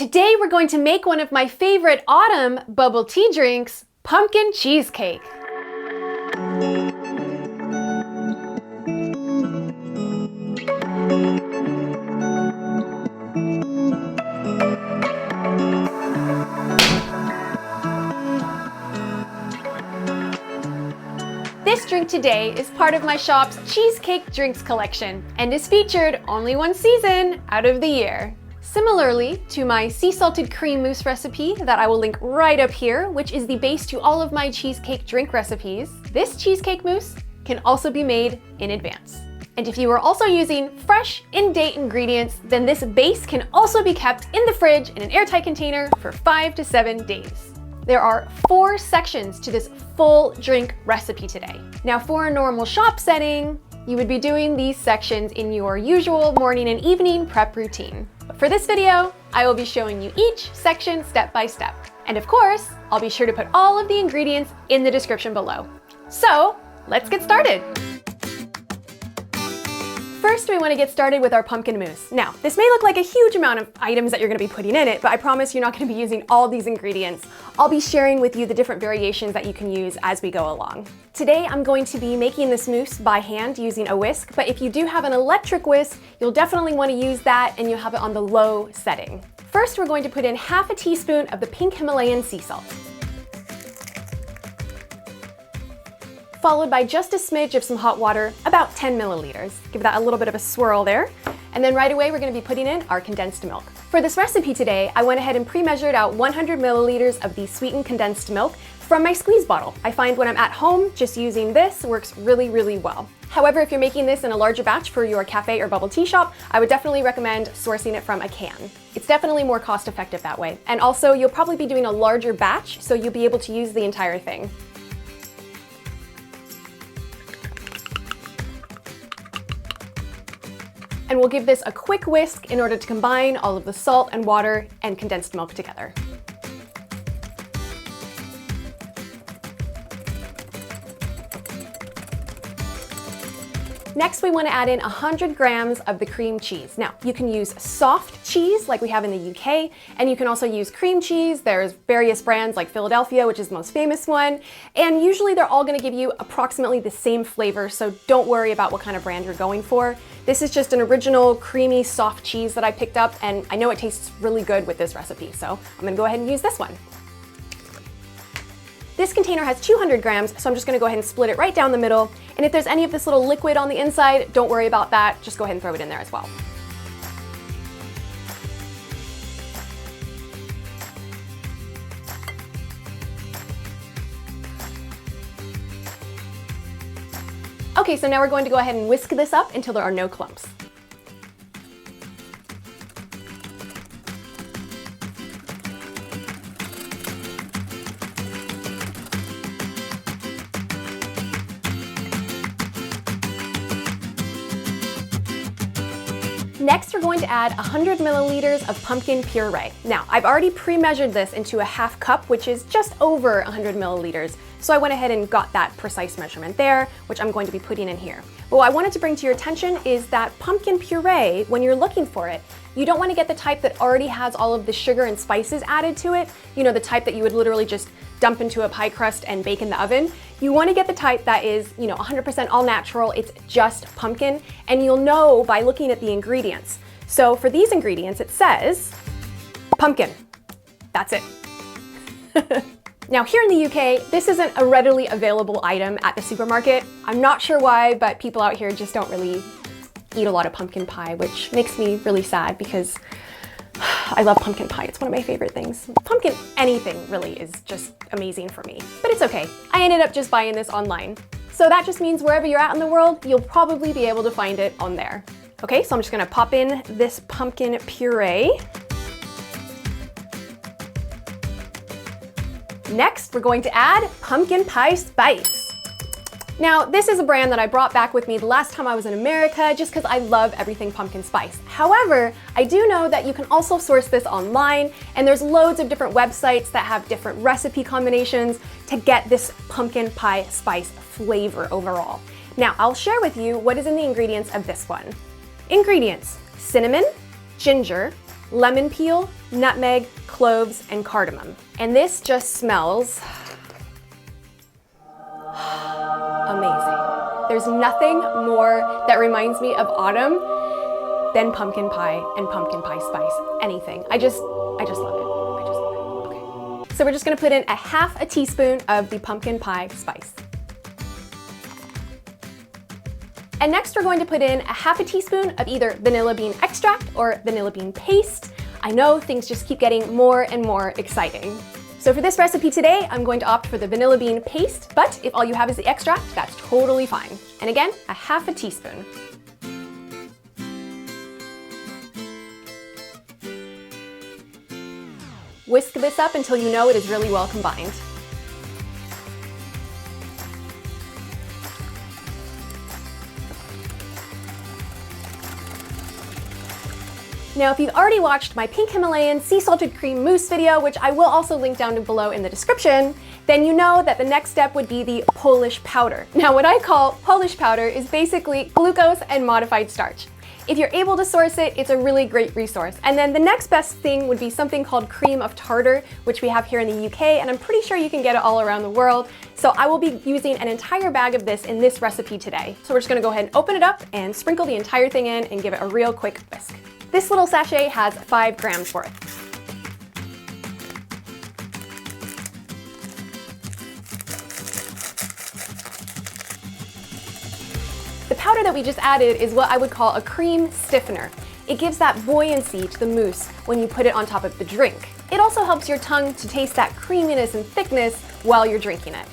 Today we're going to make one of my favorite autumn bubble tea drinks, pumpkin cheesecake. This drink today is part of my shop's cheesecake drinks collection and is featured only one season out of the year. Similarly to my sea salted cream mousse recipe that I will link right up here, which is the base to all of my cheesecake drink recipes, this cheesecake mousse can also be made in advance. And if you are also using fresh, in-date ingredients, then this base can also be kept in the fridge in an airtight container for 5 to 7 days. There are 4 sections to this full drink recipe today. Now for a normal shop setting, you would be doing these sections in your usual morning and evening prep routine. But for this video, I will be showing you each section step by step. And of course, I'll be sure to put all of the ingredients in the description below. So let's get started. First, we want to get started with our pumpkin mousse. Now, this may look like a huge amount of items that you're going to be putting in it, but I promise you're not going to be using all these ingredients. I'll be sharing with you the different variations that you can use as we go along. Today, I'm going to be making this mousse by hand using a whisk, but if you do have an electric whisk, you'll definitely want to use that and you'll have it on the low setting. First, we're going to put in half a teaspoon of the pink Himalayan sea salt, followed by just a smidge of some hot water, about 10 milliliters. Give that a little bit of a swirl there. And then right away, we're gonna be putting in our condensed milk. For this recipe today, I went ahead and pre-measured out 100 milliliters of the sweetened condensed milk from my squeeze bottle. I find when I'm at home, just using this works really, really well. However, if you're making this in a larger batch for your cafe or bubble tea shop, I would definitely recommend sourcing it from a can. It's definitely more cost effective that way. And also, you'll probably be doing a larger batch, so you'll be able to use the entire thing. And we'll give this a quick whisk in order to combine all of the salt and water and condensed milk together. Next, we want to add in 100 grams of the cream cheese. Now, you can use soft cheese like we have in the UK, and you can also use cream cheese. There's various brands like Philadelphia, which is the most famous one, and usually they're all going to give you approximately the same flavor, so don't worry about what kind of brand you're going for. This is just an original creamy soft cheese that I picked up, and I know it tastes really good with this recipe, so I'm going to go ahead and use this one. This container has 200 grams, so I'm just gonna go ahead and split it right down the middle. And if there's any of this little liquid on the inside, don't worry about that. Just go ahead and throw it in there as well. Okay, so now we're going to go ahead and whisk this up until there are no clumps. Next, we're going to add 100 milliliters of pumpkin puree. Now, I've already pre-measured this into a half cup, which is just over 100 milliliters. So I went ahead and got that precise measurement there, which I'm going to be putting in here. But what I wanted to bring to your attention is that pumpkin puree, when you're looking for it, you don't want to get the type that already has all of the sugar and spices added to it. You know, the type that you would literally just dump into a pie crust and bake in the oven. You want to get the type that is, 100% all natural. It's just pumpkin, and you'll know by looking at the ingredients. So for these ingredients, it says pumpkin. That's it. Now here in the UK, this isn't a readily available item at the supermarket. I'm not sure why, but people out here just don't really eat a lot of pumpkin pie, which makes me really sad because I love pumpkin pie. It's one of my favorite things. Pumpkin anything really is just amazing for me, but it's okay. I ended up just buying this online. So that just means wherever you're at in the world, you'll probably be able to find it on there. Okay, so I'm just gonna pop in this pumpkin puree. Next, we're going to add pumpkin pie spice. Now, this is a brand that I brought back with me the last time I was in America just because I love everything pumpkin spice. However, I do know that you can also source this online, and there's loads of different websites that have different recipe combinations to get this pumpkin pie spice flavor overall. Now, I'll share with you what is in the ingredients of this one. Ingredients: cinnamon, ginger, lemon peel, nutmeg, cloves, and cardamom. And this just smells amazing. There's nothing more that reminds me of autumn than pumpkin pie and pumpkin pie spice. Anything. I just love it. I just love it. Okay. So we're just gonna put in a half a teaspoon of the pumpkin pie spice. And next we're going to put in a half a teaspoon of either vanilla bean extract or vanilla bean paste. I know things just keep getting more and more exciting. So for this recipe today, I'm going to opt for the vanilla bean paste, but if all you have is the extract, that's totally fine. And again, a half a teaspoon. Whisk this up until you know it is really well combined. Now, if you've already watched my pink Himalayan sea salted cream mousse video, which I will also link down below in the description, then you know that the next step would be the Polish powder. Now, what I call Polish powder is basically glucose and modified starch. If you're able to source it, it's a really great resource. And then the next best thing would be something called cream of tartar, which we have here in the UK, and I'm pretty sure you can get it all around the world. So I will be using an entire bag of this in this recipe today. So we're just gonna go ahead and open it up and sprinkle the entire thing in and give it a real quick whisk. This little sachet has 5 grams worth. The powder that we just added is what I would call a cream stiffener. It gives that buoyancy to the mousse when you put it on top of the drink. It also helps your tongue to taste that creaminess and thickness while you're drinking it.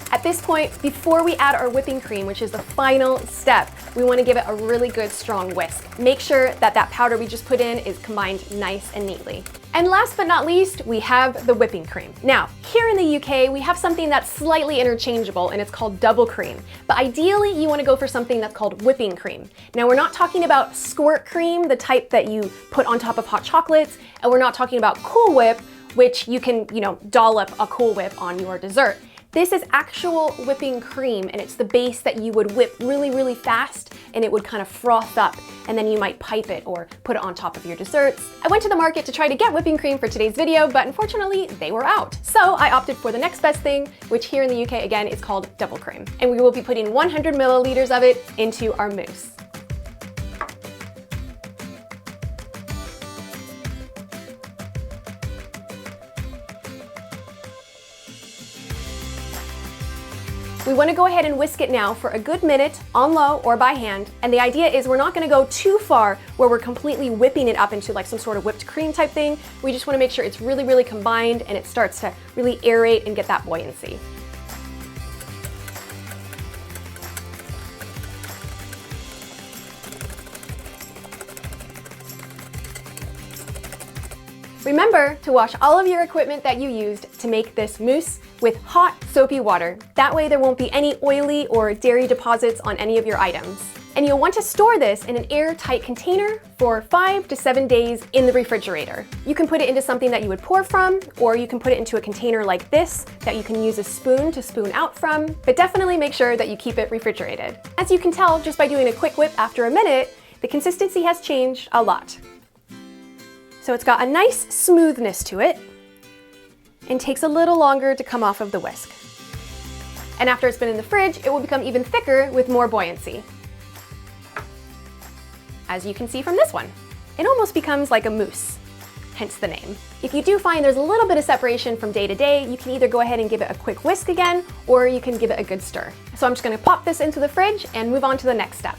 At this point, before we add our whipping cream, which is the final step, we want to give it a really good strong whisk. Make sure that that powder we just put in is combined nice and neatly. And last but not least, we have the whipping cream. Now, here in the UK, we have something that's slightly interchangeable and it's called double cream. But ideally, you want to go for something that's called whipping cream. Now, we're not talking about squirt cream, the type that you put on top of hot chocolates, and we're not talking about Cool Whip, which you can, dollop a Cool Whip on your dessert. This is actual whipping cream, and it's the base that you would whip really, really fast, and it would kind of froth up, and then you might pipe it or put it on top of your desserts. I went to the market to try to get whipping cream for today's video, but unfortunately, they were out. So I opted for the next best thing, which here in the UK, again, is called double cream. And we will be putting 100 milliliters of it into our mousse. We want to go ahead and whisk it now for a good minute on low or by hand. And the idea is we're not going to go too far where we're completely whipping it up into like some sort of whipped cream type thing. We just want to make sure it's really, really combined and it starts to really aerate and get that buoyancy. Remember to wash all of your equipment that you used to make this mousse with hot, soapy water. That way there won't be any oily or dairy deposits on any of your items. And you'll want to store this in an airtight container for 5 to 7 days in the refrigerator. You can put it into something that you would pour from, or you can put it into a container like this that you can use a spoon to spoon out from, but definitely make sure that you keep it refrigerated. As you can tell just by doing a quick whip after a minute, the consistency has changed a lot. So it's got a nice smoothness to it and takes a little longer to come off of the whisk. And after it's been in the fridge, it will become even thicker with more buoyancy. As you can see from this one, it almost becomes like a mousse, hence the name. If you do find there's a little bit of separation from day to day, you can either go ahead and give it a quick whisk again, or you can give it a good stir. So I'm just gonna pop this into the fridge and move on to the next step.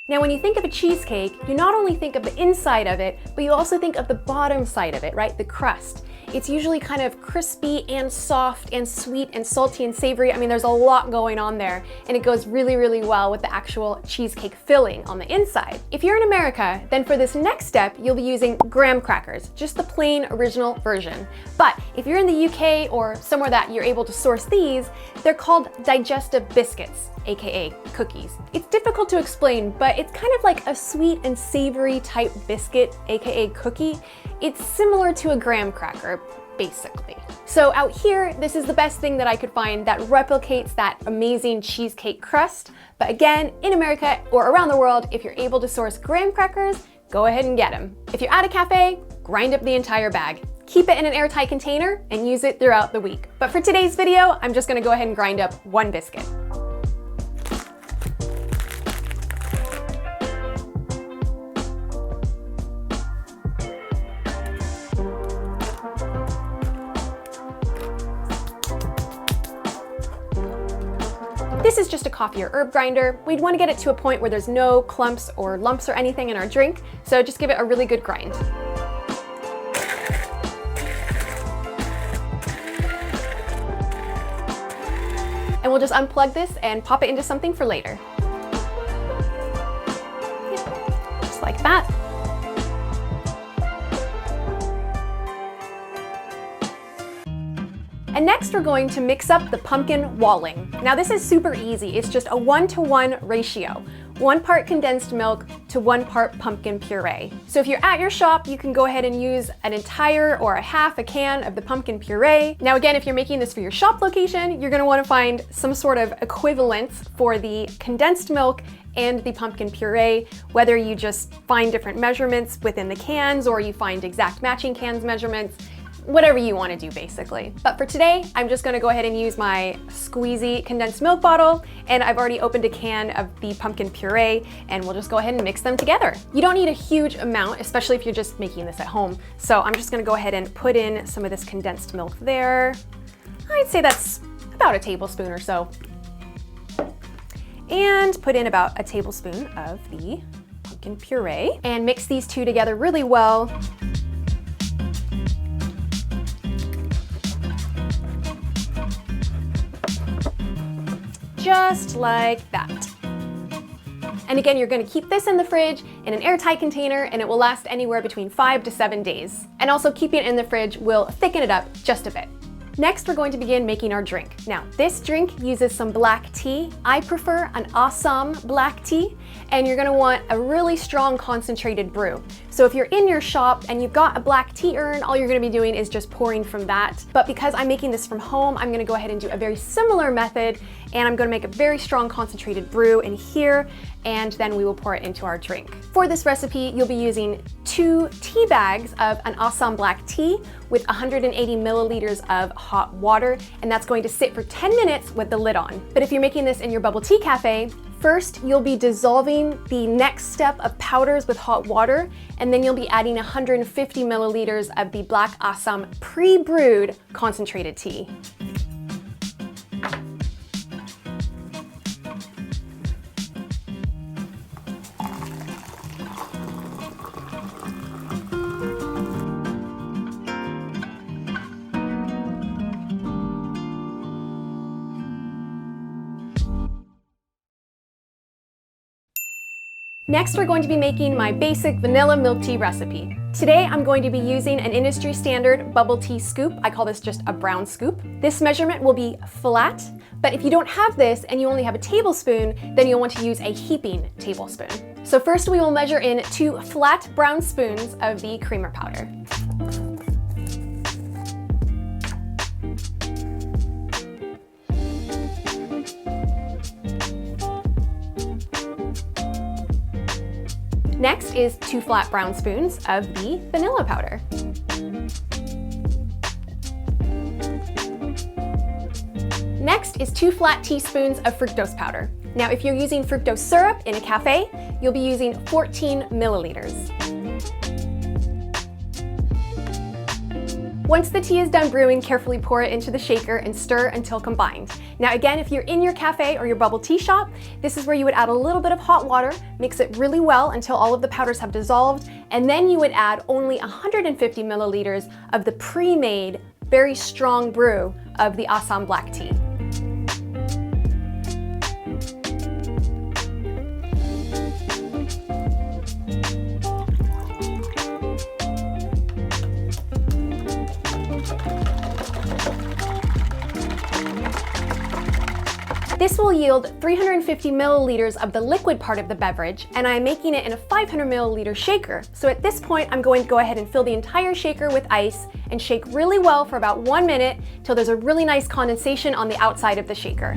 Now, when you think of a cheesecake, you not only think of the inside of it, but you also think of the bottom side of it, right? The crust. It's usually kind of crispy and soft and sweet and salty and savory. I mean, there's a lot going on there, and it goes really, really well with the actual cheesecake filling on the inside. If you're in America, then for this next step, you'll be using graham crackers, just the plain original version. But if you're in the UK or somewhere that you're able to source these, they're called digestive biscuits, aka cookies. It's difficult to explain, but it's kind of like a sweet and savory type biscuit, aka cookie. It's similar to a graham cracker, basically. So out here, this is the best thing that I could find that replicates that amazing cheesecake crust. But again, in America or around the world, if you're able to source graham crackers, go ahead and get them. If you're at a cafe, grind up the entire bag. Keep it in an airtight container and use it throughout the week. But for today's video, I'm just gonna go ahead and grind up 1 biscuit. This is just a coffee or herb grinder. We'd want to get it to a point where there's no clumps or lumps or anything in our drink, so just give it a really good grind. And we'll just unplug this and pop it into something for later. Just like that. And next we're going to mix up the pumpkin walling. Now this is super easy. It's just a 1-to-1 ratio. 1 part condensed milk to 1 part pumpkin puree. So if you're at your shop, you can go ahead and use an entire or a half a can of the pumpkin puree. Now again, if you're making this for your shop location, you're gonna wanna find some sort of equivalence for the condensed milk and the pumpkin puree, whether you just find different measurements within the cans or you find exact matching cans measurements. Whatever you want to do basically. But for today, I'm just going to go ahead and use my squeezy condensed milk bottle, and I've already opened a can of the pumpkin puree, and we'll just go ahead and mix them together. You don't need a huge amount, especially if you're just making this at home. So I'm just going to go ahead and put in some of this condensed milk there. I'd say that's about a tablespoon or so. And put in about a tablespoon of the pumpkin puree, and mix these two together really well. Just like that. And again, you're gonna keep this in the fridge in an airtight container, and it will last anywhere between 5 to 7 days. And also keeping it in the fridge will thicken it up just a bit. Next, we're going to begin making our drink. Now, this drink uses some black tea. I prefer an Assam black tea, and you're gonna want a really strong concentrated brew. So if you're in your shop and you've got a black tea urn, all you're gonna be doing is just pouring from that. But because I'm making this from home, I'm gonna go ahead and do a very similar method, and I'm gonna make a very strong concentrated brew in here, and then we will pour it into our drink. For this recipe, you'll be using 2 tea bags of an Assam black tea with 180 milliliters of hot water, and that's going to sit for 10 minutes with the lid on. But if you're making this in your bubble tea cafe, first you'll be dissolving the next step of powders with hot water, and then you'll be adding 150 milliliters of the black Assam pre-brewed concentrated tea. Next, we're going to be making my basic vanilla milk tea recipe. Today, I'm going to be using an industry standard bubble tea scoop. I call this just a brown scoop. This measurement will be flat, but if you don't have this and you only have a tablespoon, then you'll want to use a heaping tablespoon. So first we will measure in 2 flat brown spoons of the creamer powder. Next is 2 flat brown spoons of the vanilla powder. Next is 2 flat teaspoons of fructose powder. Now, if you're using fructose syrup in a cafe, you'll be using 14 milliliters. Once the tea is done brewing, carefully pour it into the shaker and stir until combined. Now again, if you're in your cafe or your bubble tea shop, this is where you would add a little bit of hot water, mix it really well until all of the powders have dissolved, and then you would add only 150 milliliters of the pre-made, very strong brew of the Assam black tea. This will yield 350 milliliters of the liquid part of the beverage, and I'm making it in a 500 milliliter shaker. So at this point, I'm going to go ahead and fill the entire shaker with ice and shake really well for about 1 minute till there's a really nice condensation on the outside of the shaker.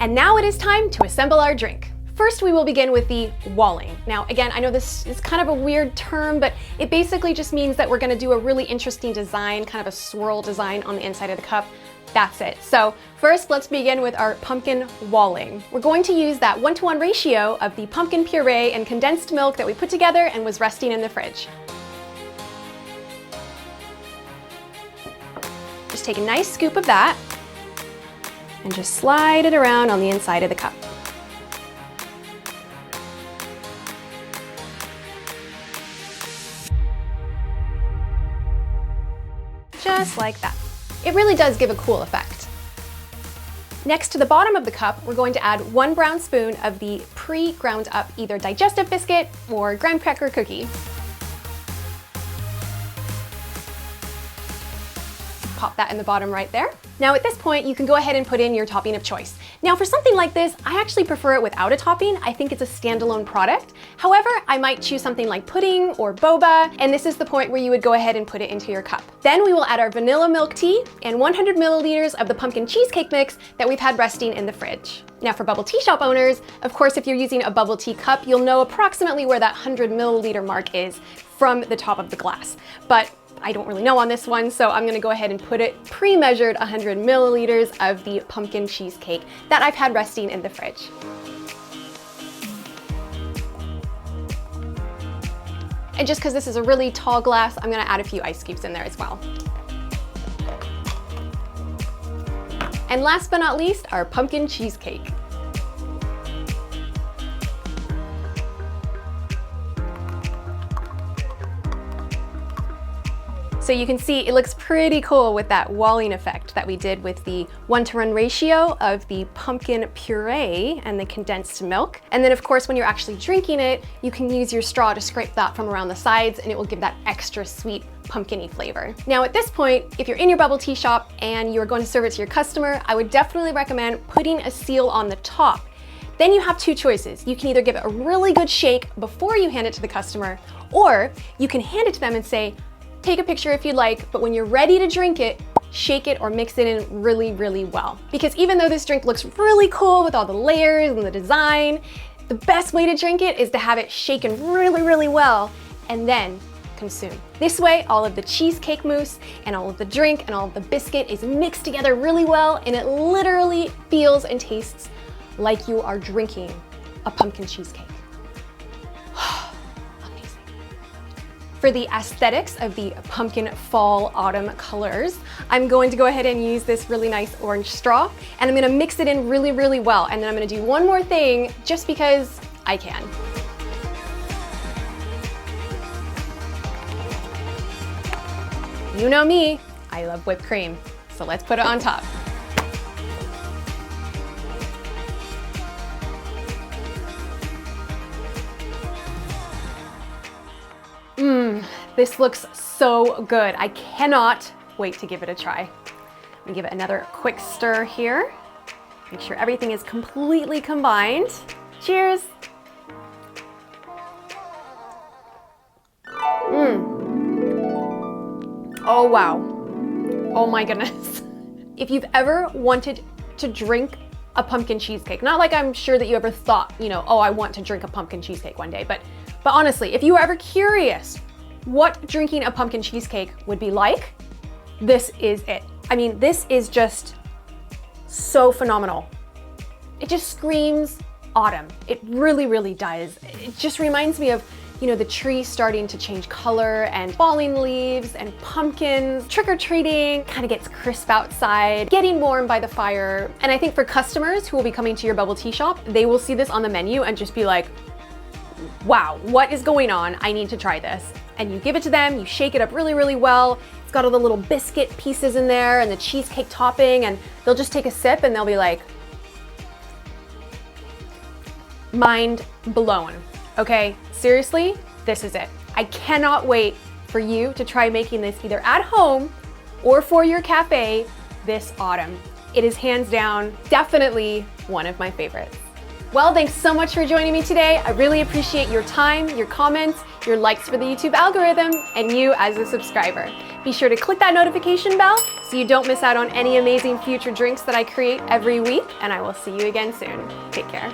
And now it is time to assemble our drink. First, we will begin with the walling. Now, again, I know this is kind of a weird term, but it basically just means that we're gonna do a really interesting design, kind of a swirl design on the inside of the cup. That's it. So first, let's begin with our pumpkin walling. We're going to use that 1-to-1 ratio of the pumpkin puree and condensed milk that we put together and was resting in the fridge. Just take a nice scoop of that and just slide it around on the inside of the cup. Just like that. It really does give a cool effect. Next, to the bottom of the cup, we're going to add 1 brown spoon of the pre-ground up either digestive biscuit or graham cracker cookie. Pop that in the bottom right there. Now at this point, you can go ahead and put in your topping of choice. Now for something like this, I actually prefer it without a topping. I think it's a standalone product. However, I might choose something like pudding or boba, and this is the point where you would go ahead and put it into your cup. Then we will add our vanilla milk tea and 100 milliliters of the pumpkin cheesecake mix that we've had resting in the fridge. Now for bubble tea shop owners, of course, if you're using a bubble tea cup, you'll know approximately where that 100 milliliter mark is from the top of the glass. But I don't really know on this one, so I'm gonna go ahead and put it pre-measured 100 milliliters of the pumpkin cheesecake that I've had resting in the fridge. And just because this is a really tall glass, I'm gonna add a few ice cubes in there as well. And last but not least, our pumpkin cheesecake. So you can see it looks pretty cool with that walling effect that we did with the 1-to-1 ratio of the pumpkin puree and the condensed milk. And then of course, when you're actually drinking it, you can use your straw to scrape that from around the sides and it will give that extra sweet pumpkin-y flavor. Now at this point, if you're in your bubble tea shop and you're going to serve it to your customer, I would definitely recommend putting a seal on the top. Then you have 2 choices. You can either give it a really good shake before you hand it to the customer, or you can hand it to them and say, take a picture if you'd like, but when you're ready to drink it, shake it or mix it in really, really well. Because even though this drink looks really cool with all the layers and the design, the best way to drink it is to have it shaken really, really well and then consume. This way, all of the cheesecake mousse and all of the drink and all of the biscuit is mixed together really well, and it literally feels and tastes like you are drinking a pumpkin cheesecake. For the aesthetics of the pumpkin fall autumn colors, I'm going to go ahead and use this really nice orange straw, and I'm gonna mix it in really, really well. And then I'm gonna do one more thing just because I can. You know me, I love whipped cream, so let's put it on top. This looks so good. I cannot wait to give it a try. Let me give it another quick stir here. Make sure everything is completely combined. Cheers. Oh wow. Oh my goodness. If you've ever wanted to drink a pumpkin cheesecake, not like I'm sure that you ever thought, you know, oh, I want to drink a pumpkin cheesecake one day, but honestly, if you were ever curious what drinking a pumpkin cheesecake would be like, this is it. I mean, this is just so phenomenal. It just screams autumn. It really, really does. It just reminds me of, you know, the tree starting to change color and falling leaves and pumpkins, trick-or-treating, kind of gets crisp outside, getting warm by the fire. And I think for customers who will be coming to your bubble tea shop, they will see this on the menu and just be like, wow, what is going on? I need to try this. And you give it to them, you shake it up really, really well. It's got all the little biscuit pieces in there and the cheesecake topping, and they'll just take a sip and they'll be like, mind blown. Okay, seriously, this is it. I cannot wait for you to try making this either at home or for your cafe this autumn. It is hands down definitely one of my favorites. Well, thanks so much for joining me today. I really appreciate your time, your comments, your likes for the YouTube algorithm, and you as a subscriber. Be sure to click that notification bell so you don't miss out on any amazing future drinks that I create every week, and I will see you again soon. Take care.